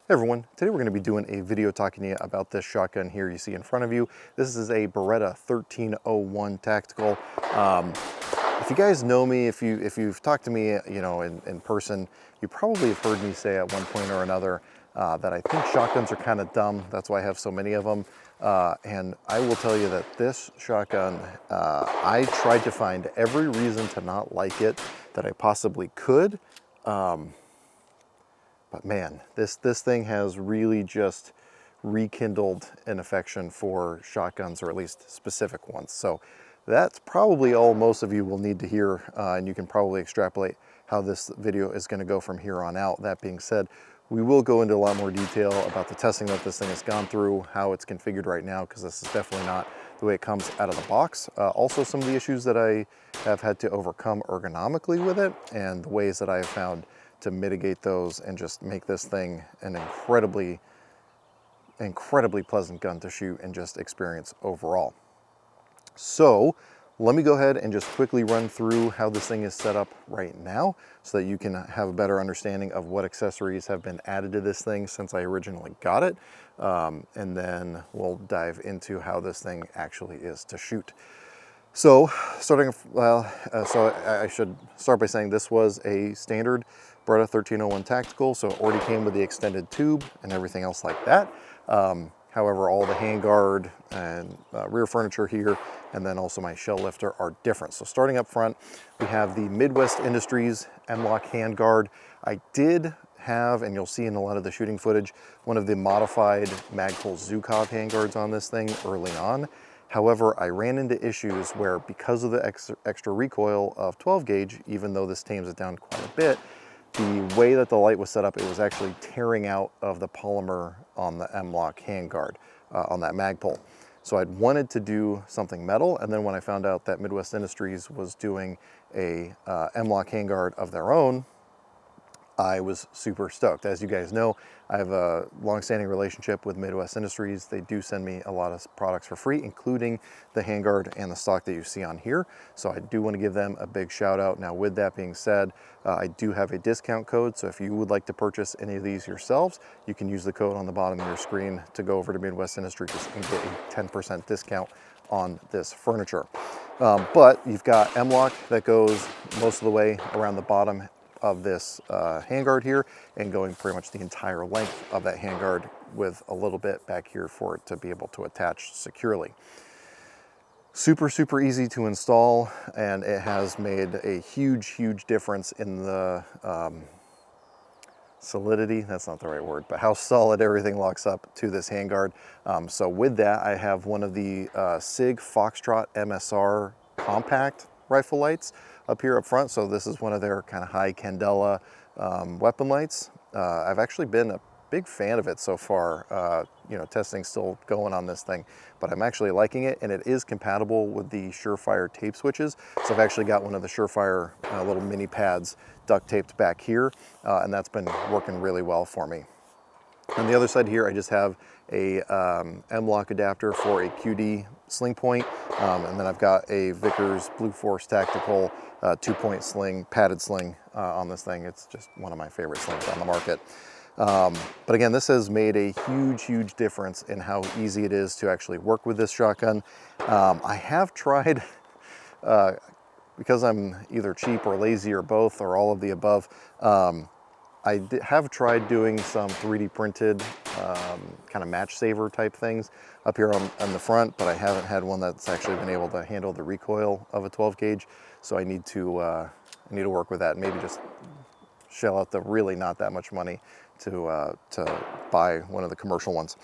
Hey everyone, today we're going to be doing a video talking to you about this shotgun here you see in front of you. This is a Beretta 1301 Tactical. If you guys know me, if you've talked to me, in person, you probably have heard me say at one point or another that I think shotguns are kind of dumb. That's why I have so many of them. And I will tell you that this shotgun, I tried to find every reason to not like it that I possibly could. But man, this thing has really just rekindled an affection for shotguns, or at least specific ones. So that's probably all most of you will need to hear, and you can probably extrapolate how this video is going to go from here on out. That being said, we will go into a lot more detail about the testing that this thing has gone through, how it's configured right now, because this is definitely not the way it comes out of the box. Also, some of the issues that I have had to overcome ergonomically with it, and the ways that I have found to mitigate those and just make this thing an incredibly pleasant gun to shoot and just experience overall. So let me go ahead and just quickly run through how this thing is set up right now so that you can have a better understanding of what accessories have been added to this thing since I originally got it. And then we'll dive into how this thing actually is to shoot. So I should start by saying this was a standard Beretta 1301 Tactical, so it already came with the extended tube and everything else like that. However, all the handguard and rear furniture here, and then also my shell lifter are different. So starting up front, we have the Midwest Industries M-LOK handguard. I did have, and you'll see in a lot of the shooting footage, one of the modified Magpul Zhukov handguards on this thing early on. However, I ran into issues where, because of the extra recoil of 12 gauge, even though this tames it down quite a bit, the way that the light was set up, it was actually tearing out of the polymer on the M-LOK handguard, on that Magpul. So I'd wanted to do something metal, and then when I found out that Midwest Industries was doing a M-LOK handguard of their own, I was super stoked. As you guys know, I have a long-standing relationship with Midwest Industries. They do send me a lot of products for free, including the handguard and the stock that you see on here. So I do want to give them a big shout out. Now, with that being said, I do have a discount code. So if you would like to purchase any of these yourselves, you can use the code on the bottom of your screen to go over to Midwest Industries and get a 10% discount on this furniture. But you've got M-LOK that goes most of the way around the bottom of this handguard here, and going pretty much the entire length of that handguard, with a little bit back here for it to be able to attach securely. Super easy to install, and it has made a huge difference in the solidity, that's not the right word, but how solid everything locks up to this handguard. So with that, I have one of the SIG Foxtrot MSR compact rifle lights up here up front. So this is one of their kind of high candela weapon lights. I've actually been a big fan of it so far. Testing's still going on this thing, but I'm actually liking it, and it is compatible with the Surefire tape switches. So I've actually got one of the Surefire little mini pads duct taped back here, and that's been working really well for me. On the other side here, I just have a M-LOK adapter for a QD sling point, and then I've got a Vickers Blue Force Tactical 2-point sling, padded sling on this thing. It's just one of my favorite slings on the market. But again, this has made a huge difference in how easy it is to actually work with this shotgun. I have tried, because I'm either cheap or lazy or both or all of the above, I have tried doing some 3D printed kind of match saver type things up here on the front, but I haven't had one that's actually been able to handle the recoil of a 12 gauge. So I need to work with that, and maybe just shell out the really not that much money to buy one of the commercial ones.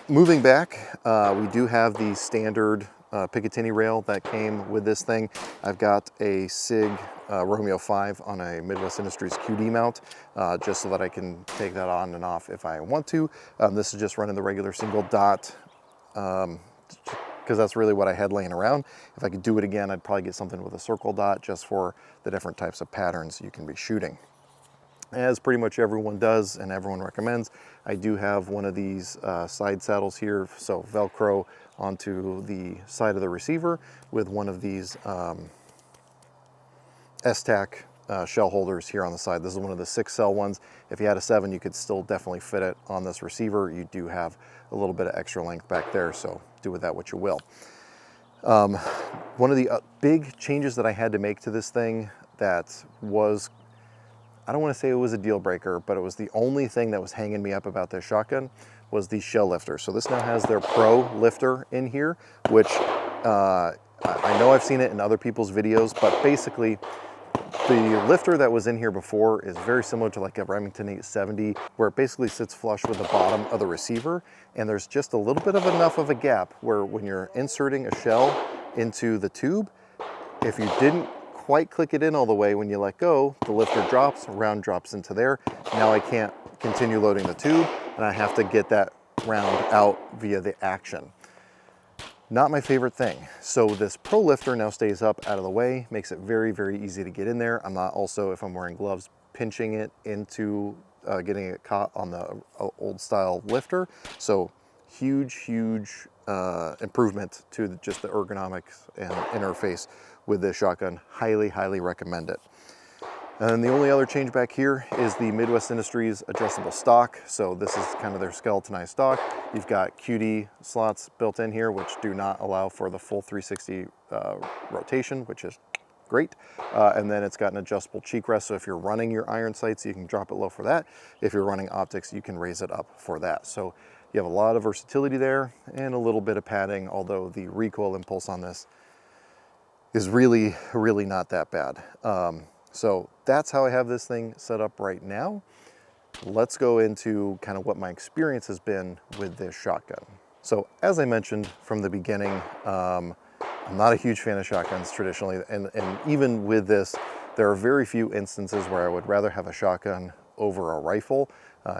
Moving back, we do have the standard Picatinny rail that came with this thing. I've got a SIG Romeo 5 on a Midwest Industries QD mount, just so that I can take that on and off if I want to. This is just running the regular single dot, because that's really what I had laying around. If I could do it again, I'd probably get something with a circle dot, just for the different types of patterns you can be shooting. As pretty much everyone does and everyone recommends, I do have one of these side saddles here, so Velcro onto the side of the receiver with one of these S-Tac shell holders here on the side. This is one of the 6-cell ones. If you had a 7, you could still definitely fit it on this receiver. You do have a little bit of extra length back there, so do with that what you will. One of the big changes that I had to make to this thing that was, I don't want to say it was a deal breaker, but it was the only thing that was hanging me up about this shotgun, was the shell lifter. So this now has their Pro lifter in here, which I know I've seen it in other people's videos, but basically the lifter that was in here before is very similar to like a Remington 870, where it basically sits flush with the bottom of the receiver, and there's just a little bit of enough of a gap where when you're inserting a shell into the tube, if you didn't quite click it in all the way, when you let go, the lifter drops, round drops into there. Now I can't continue loading the tube, and I have to get that round out via the action. Not my favorite thing. So this Pro lifter now stays up out of the way, makes it very, very easy to get in there. I'm not also, if I'm wearing gloves, pinching it into getting it caught on the old style lifter. So huge improvement to just the ergonomics and interface with this shotgun. Highly, highly recommend it. And the only other change back here is the Midwest Industries adjustable stock. So this is kind of their skeletonized stock. You've got QD slots built in here, which do not allow for the full 360 rotation, which is great. And then it's got an adjustable cheek rest. So if you're running your iron sights, you can drop it low for that. If you're running optics, you can raise it up for that. So you have a lot of versatility there and a little bit of padding, although the recoil impulse on this is really, really not that bad. So that's how I have this thing set up right now. Let's go into kind of what my experience has been with this shotgun. So as I mentioned from the beginning, I'm not a huge fan of shotguns traditionally, and even with this, there are very few instances where I would rather have a shotgun over a rifle,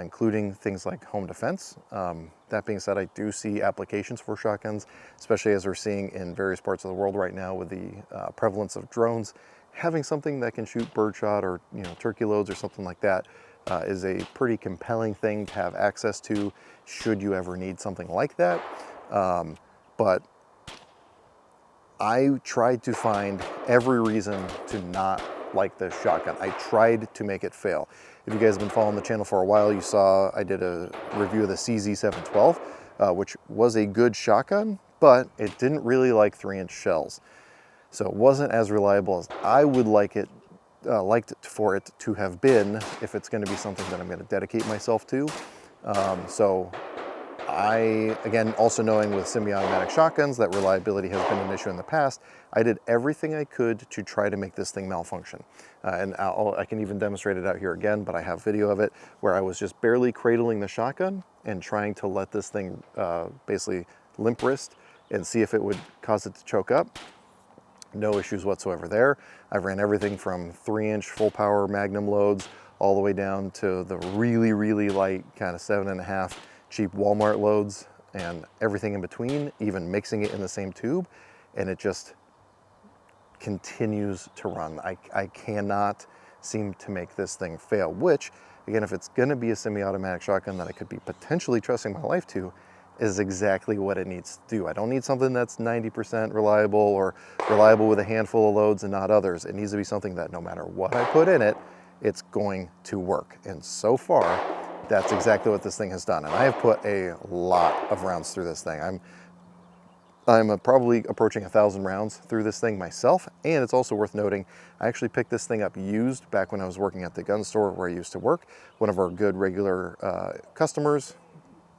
including things like home defense. That being said, I do see applications for shotguns, especially as we're seeing in various parts of the world right now with the prevalence of drones. Having something that can shoot birdshot or turkey loads or something like that is a pretty compelling thing to have access to should you ever need something like that. But I tried to find every reason to not like this shotgun. I tried to make it fail. If you guys have been following the channel for a while, you saw I did a review of the CZ712, which was a good shotgun, but it didn't really like 3-inch shells. So it wasn't as reliable as I would liked it for it to have been if it's going to be something that I'm going to dedicate myself to. So I, again, also knowing with semi-automatic shotguns that reliability has been an issue in the past, I did everything I could to try to make this thing malfunction. And I can even demonstrate it out here again, but I have video of it where I was just barely cradling the shotgun and trying to let this thing basically limp wrist and see if it would cause it to choke up. No issues whatsoever there. I've ran everything from 3-inch full power Magnum loads all the way down to the really, really light kind of 7.5 cheap Walmart loads and everything in between, even mixing it in the same tube, and it just continues to run. I cannot seem to make this thing fail, which, again, if it's gonna be a semi-automatic shotgun that I could be potentially trusting my life to, is exactly what it needs to do. I don't need something that's 90% reliable or reliable with a handful of loads and not others. It needs to be something that no matter what I put in it, it's going to work. And so far, that's exactly what this thing has done. And I have put a lot of rounds through this thing. I'm probably approaching 1,000 rounds through this thing myself. And it's also worth noting, I actually picked this thing up used back when I was working at the gun store where I used to work. One of our good regular customers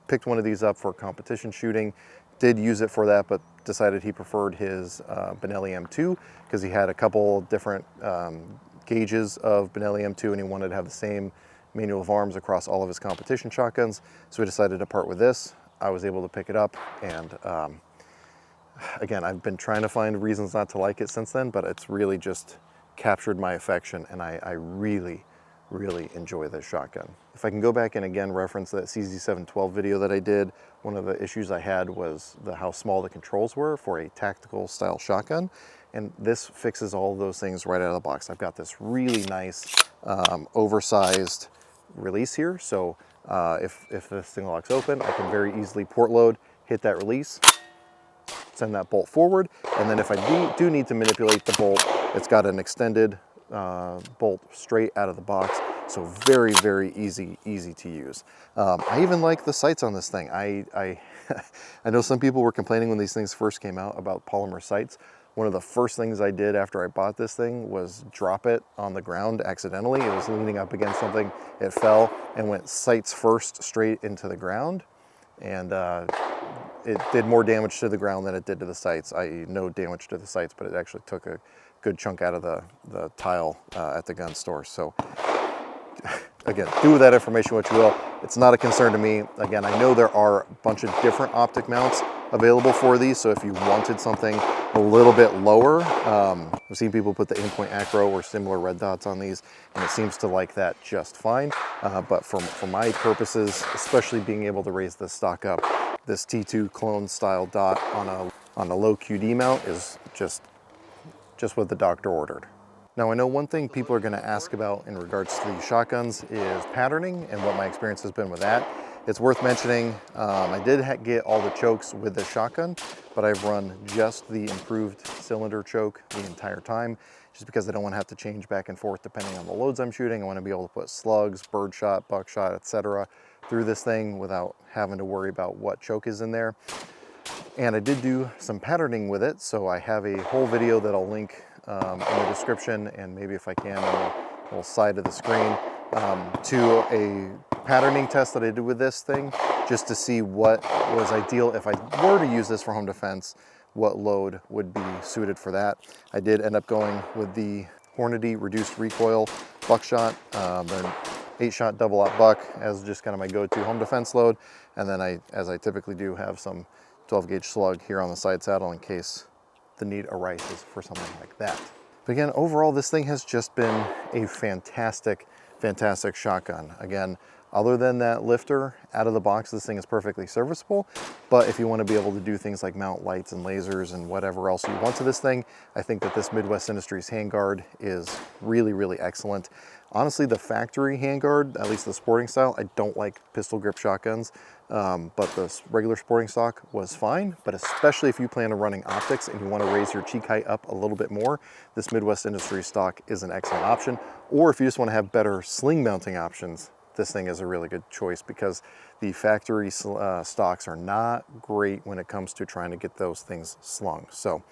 picked one of these up for competition shooting, did use it for that, but decided he preferred his Benelli M2 because he had a couple different gauges of Benelli M2 and he wanted to have the same manual of arms across all of his competition shotguns. So we decided to part with this. I was able to pick it up, and again, I've been trying to find reasons not to like it since then, but it's really just captured my affection, and I really, really enjoy this shotgun. If I can go back and again reference that CZ712 video that I did, one of the issues I had was how small the controls were for a tactical style shotgun, and this fixes all of those things right out of the box. I've got this really nice oversized release here, so if this thing locks open, I can very easily port load, hit that release, send that bolt forward, and then if I do need to manipulate the bolt, it's got an extended bolt straight out of the box. So very, very easy to use. I even like the sights on this thing. I know some people were complaining when these things first came out about polymer sights. One of the first things I did after I bought this thing was drop it on the ground accidentally. It was leaning up against something, it fell and went sights first straight into the ground. And it did more damage to the ground than it did to the sights, i.e. no damage to the sights, but it actually took a good chunk out of the tile at the gun store. So again, do with that information what you will. It's not a concern to me. Again, I know there are a bunch of different optic mounts available for these, so if you wanted something a little bit lower, I've seen people put the Aimpoint Acro or similar red dots on these, and it seems to like that just fine. But for my purposes, especially being able to raise this stock up, this T2 clone style dot on a low QD mount is just what the doctor ordered. Now, I know one thing people are going to ask about in regards to these shotguns is patterning and what my experience has been with that. It's worth mentioning, I did get all the chokes with the shotgun, but I've run just the improved cylinder choke the entire time, just because I don't want to have to change back and forth depending on the loads I'm shooting. I want to be able to put slugs, birdshot, buckshot, etc. through this thing without having to worry about what choke is in there. And I did do some patterning with it, so I have a whole video that I'll link in the description, and maybe if I can on the little side of the screen, to a patterning test that I did with this thing, just to see what was ideal if I were to use this for home defense, what load would be suited for that. I did end up going with the Hornady reduced recoil buckshot, the 8-shot double-aught buck as just kind of my go-to home defense load, and then as I typically do, have some 12-gauge slug here on the side saddle in case the need arises for something like that. But again, overall, this thing has just been a fantastic shotgun. Again, other than that lifter, out of the box, this thing is perfectly serviceable. But if you want to be able to do things like mount lights and lasers and whatever else you want to this thing, I think that this Midwest Industries handguard is really excellent. Honestly, the factory handguard, at least the sporting style, I don't like pistol grip shotguns, but the regular sporting stock was fine. But especially if you plan on running optics and you want to raise your cheek height up a little bit more, this Midwest Industries stock is an excellent option. Or if you just want to have better sling mounting options, this thing is a really good choice, because the factory stocks are not great when it comes to trying to get those things slung. So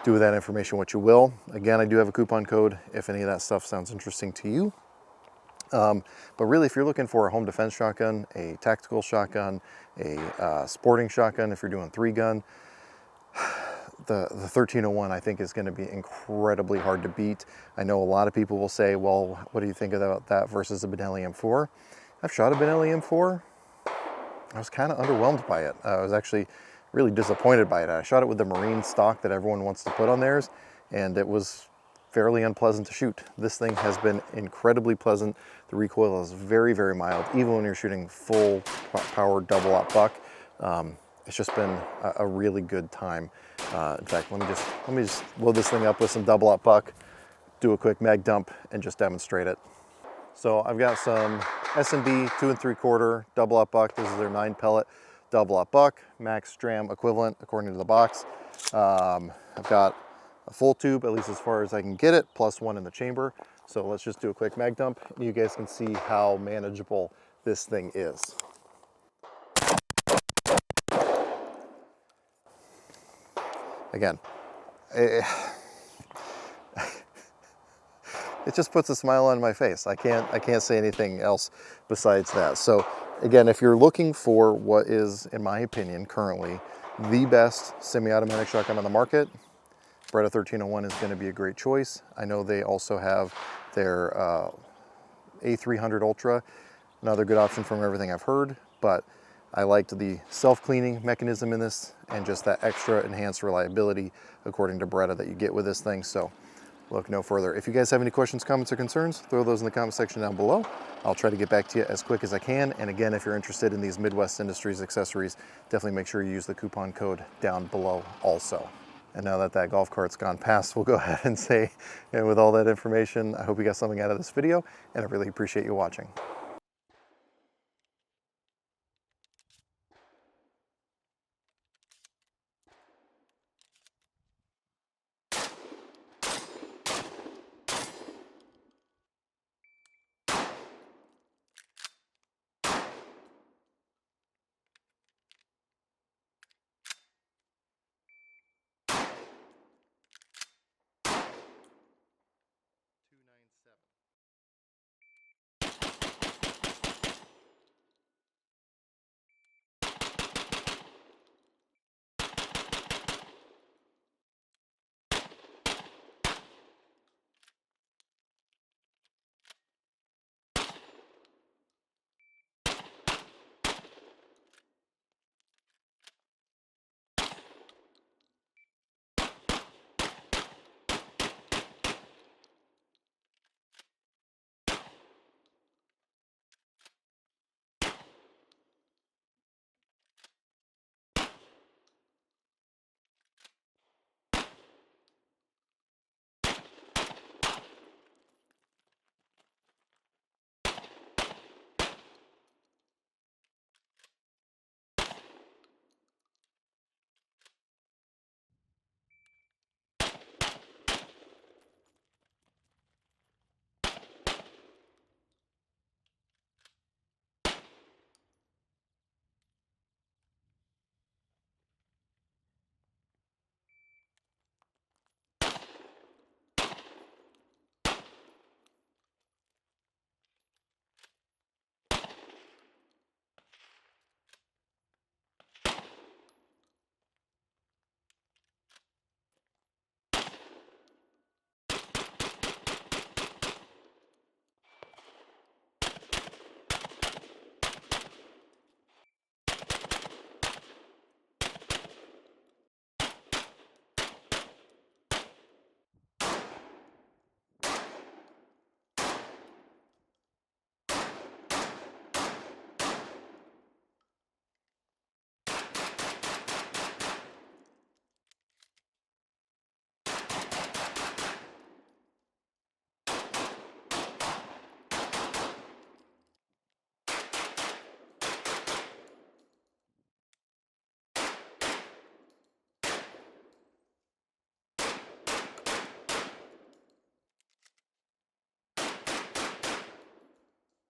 do with that information what you will. Again, I do have a coupon code if any of that stuff sounds interesting to you. But really, if you're looking for a home defense shotgun, a tactical shotgun, a sporting shotgun, if you're doing 3-gun, the 1301 I think is going to be incredibly hard to beat. I know a lot of people will say, well, what do you think about that versus a Benelli M4? I've shot a Benelli M4. I was kind of underwhelmed by it. I was actually really disappointed by it. I shot it with the Marine stock that everyone wants to put on theirs, and it was fairly unpleasant to shoot. This thing has been incredibly pleasant. The recoil is very mild, even when you're shooting full power double-aught buck. It's just been a really good time. In fact, let me just load this thing up with some double-aught buck, do a quick mag dump, and just demonstrate it. So I've got some S&B 2 3/4 double-aught buck. This is their 9-pellet double-aught buck, max dram equivalent according to the box. I've got a full tube, at least as far as I can get it, plus one in the chamber. So let's just do a quick mag dump. You guys can see how manageable this thing is. Again, it just puts a smile on my face. I can't say anything else besides that. So again, if you're looking for what is, in my opinion, currently the best semi-automatic shotgun on the market, Beretta 1301 is going to be a great choice. I know they also have their A300 Ultra, another good option from everything I've heard, but I liked the self-cleaning mechanism in this and just that extra enhanced reliability according to Beretta that you get with this thing. So look no further. If you guys have any questions, comments, or concerns, throw those in the comment section down below. I'll try to get back to you as quick as I can. And again, if you're interested in these Midwest Industries accessories, definitely make sure you use the coupon code down below also. And now that that golf cart's gone past, we'll go ahead and say, and with all that information, I hope you got something out of this video, and I really appreciate you watching.